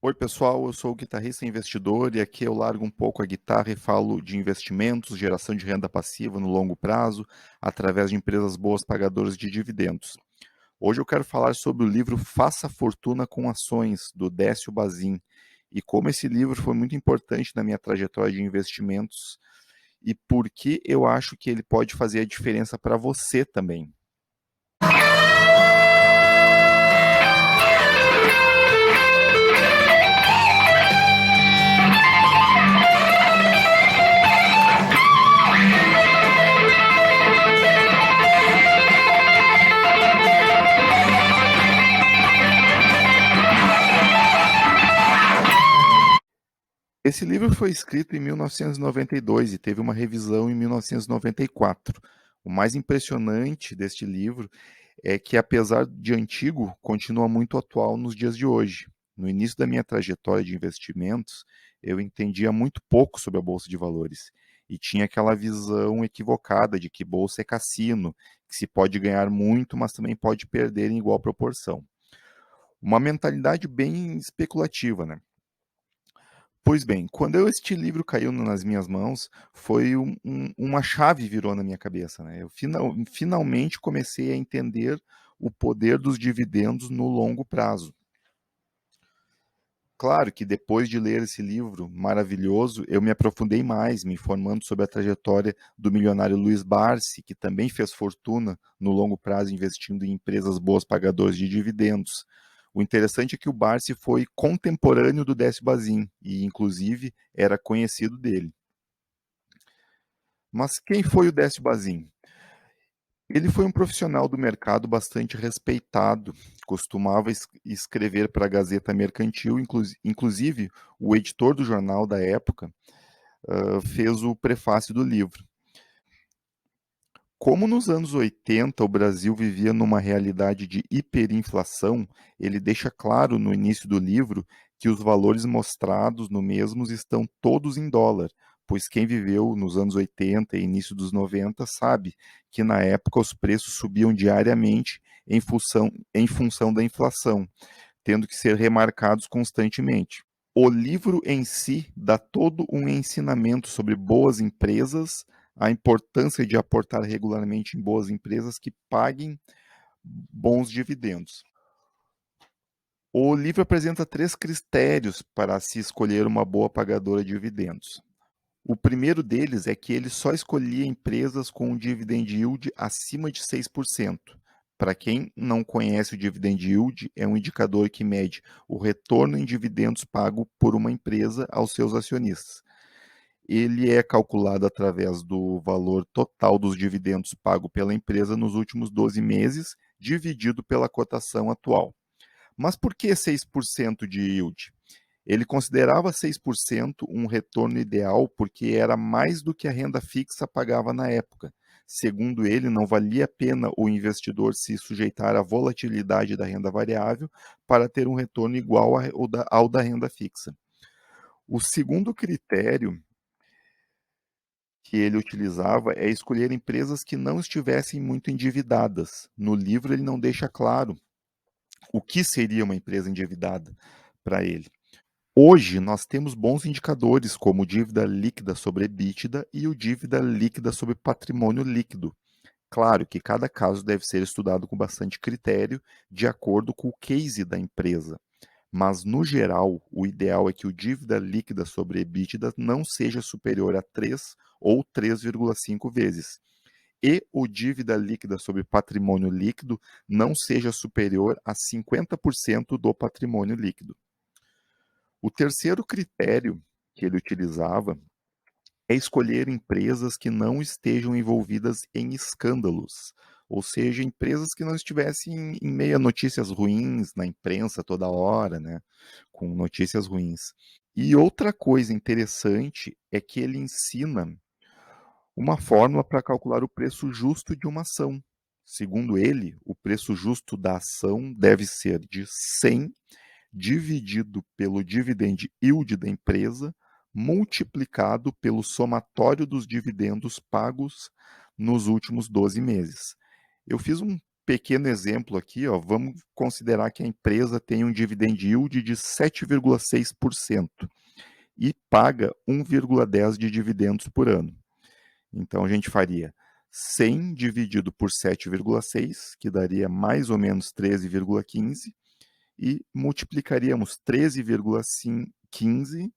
Oi, pessoal, eu sou o guitarrista investidor e aqui eu largo um pouco a guitarra e falo de investimentos, geração de renda passiva no longo prazo, através de empresas boas pagadoras de dividendos. Hoje eu quero falar sobre o livro Faça Fortuna com Ações, do Décio Bazin, e como esse livro foi muito importante na minha trajetória de investimentos e por que eu acho que ele pode fazer a diferença para você também. Esse livro foi escrito em 1992 e teve uma revisão em 1994. O mais impressionante deste livro é que, apesar de antigo, continua muito atual nos dias de hoje. No início da minha trajetória de investimentos, eu entendia muito pouco sobre a bolsa de valores e tinha aquela visão equivocada de que bolsa é cassino, que se pode ganhar muito, mas também pode perder em igual proporção. Uma mentalidade bem especulativa, né? Pois bem, quando este livro caiu nas minhas mãos, foi uma chave virou na minha cabeça, né? Eu finalmente comecei a entender o poder dos dividendos no longo prazo. Claro que depois de ler esse livro maravilhoso, eu me aprofundei mais, me informando sobre a trajetória do milionário Luiz Barsi, que também fez fortuna no longo prazo investindo em empresas boas pagadoras de dividendos. O interessante é que o Barsi foi contemporâneo do Décio Bazin e, inclusive, era conhecido dele. Mas quem foi o Décio Bazin? Ele foi um profissional do mercado bastante respeitado, costumava escrever para a Gazeta Mercantil, inclusive o editor do jornal da época fez o prefácio do livro. Como nos anos 80 o Brasil vivia numa realidade de hiperinflação, ele deixa claro no início do livro que os valores mostrados no mesmos estão todos em dólar, pois quem viveu nos anos 80 e início dos 90 sabe que na época os preços subiam diariamente em função da inflação, tendo que ser remarcados constantemente. O livro em si dá todo um ensinamento sobre boas empresas, a importância de aportar regularmente em boas empresas que paguem bons dividendos. O livro apresenta 3 critérios para se escolher uma boa pagadora de dividendos. O primeiro deles é que ele só escolhia empresas com um dividend yield acima de 6%. Para quem não conhece o dividend yield, é um indicador que mede o retorno em dividendos pago por uma empresa aos seus acionistas. Ele é calculado através do valor total dos dividendos pago pela empresa nos últimos 12 meses, dividido pela cotação atual. Mas por que 6% de yield? Ele considerava 6% um retorno ideal porque era mais do que a renda fixa pagava na época. Segundo ele, não valia a pena o investidor se sujeitar à volatilidade da renda variável para ter um retorno igual ao da renda fixa. O segundo critério que ele utilizava é escolher empresas que não estivessem muito endividadas. No livro, ele não deixa claro o que seria uma empresa endividada para ele. Hoje, nós temos bons indicadores, como dívida líquida sobre EBITDA e o dívida líquida sobre patrimônio líquido. Claro que cada caso deve ser estudado com bastante critério, de acordo com o case da empresa. Mas, no geral, o ideal é que o dívida líquida sobre EBITDA não seja superior a 3 ou 3,5 vezes. E o dívida líquida sobre patrimônio líquido não seja superior a 50% do patrimônio líquido. O terceiro critério que ele utilizava é escolher empresas que não estejam envolvidas em escândalos, ou seja, empresas que não estivessem em meio a notícias ruins na imprensa toda hora, né, com notícias ruins. E outra coisa interessante é que ele ensina uma fórmula para calcular o preço justo de uma ação. Segundo ele, o preço justo da ação deve ser de 100 dividido pelo dividend yield da empresa, multiplicado pelo somatório dos dividendos pagos nos últimos 12 meses. Eu fiz um pequeno exemplo aqui, ó, vamos considerar que a empresa tem um dividend yield de 7,6% e paga 1,10 de dividendos por ano. Então a gente faria 100 dividido por 7,6, que daria mais ou menos 13,15, e multiplicaríamos 13,15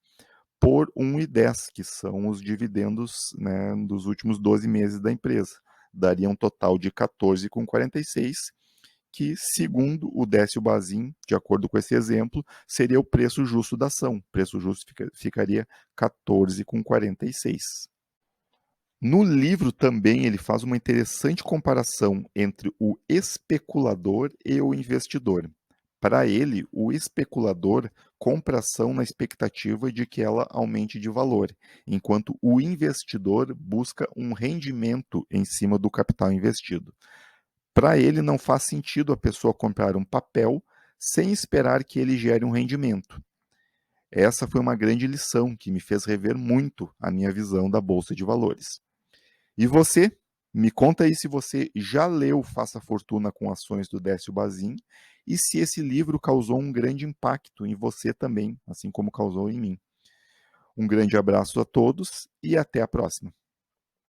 por 1,10, que são os dividendos, né, dos últimos 12 meses da empresa. Daria um total de 14,46, que, segundo o Décio Bazin, de acordo com esse exemplo, seria o preço justo da ação. O preço justo ficaria 14,46. No livro também ele faz uma interessante comparação entre o especulador e o investidor. Para ele, o especulador compra ação na expectativa de que ela aumente de valor, enquanto o investidor busca um rendimento em cima do capital investido. Para ele, não faz sentido a pessoa comprar um papel sem esperar que ele gere um rendimento. Essa foi uma grande lição que me fez rever muito a minha visão da Bolsa de Valores. E você? Me conta aí se você já leu Faça Fortuna com Ações do Décio Bazin e se esse livro causou um grande impacto em você também, assim como causou em mim. Um grande abraço a todos e até a próxima.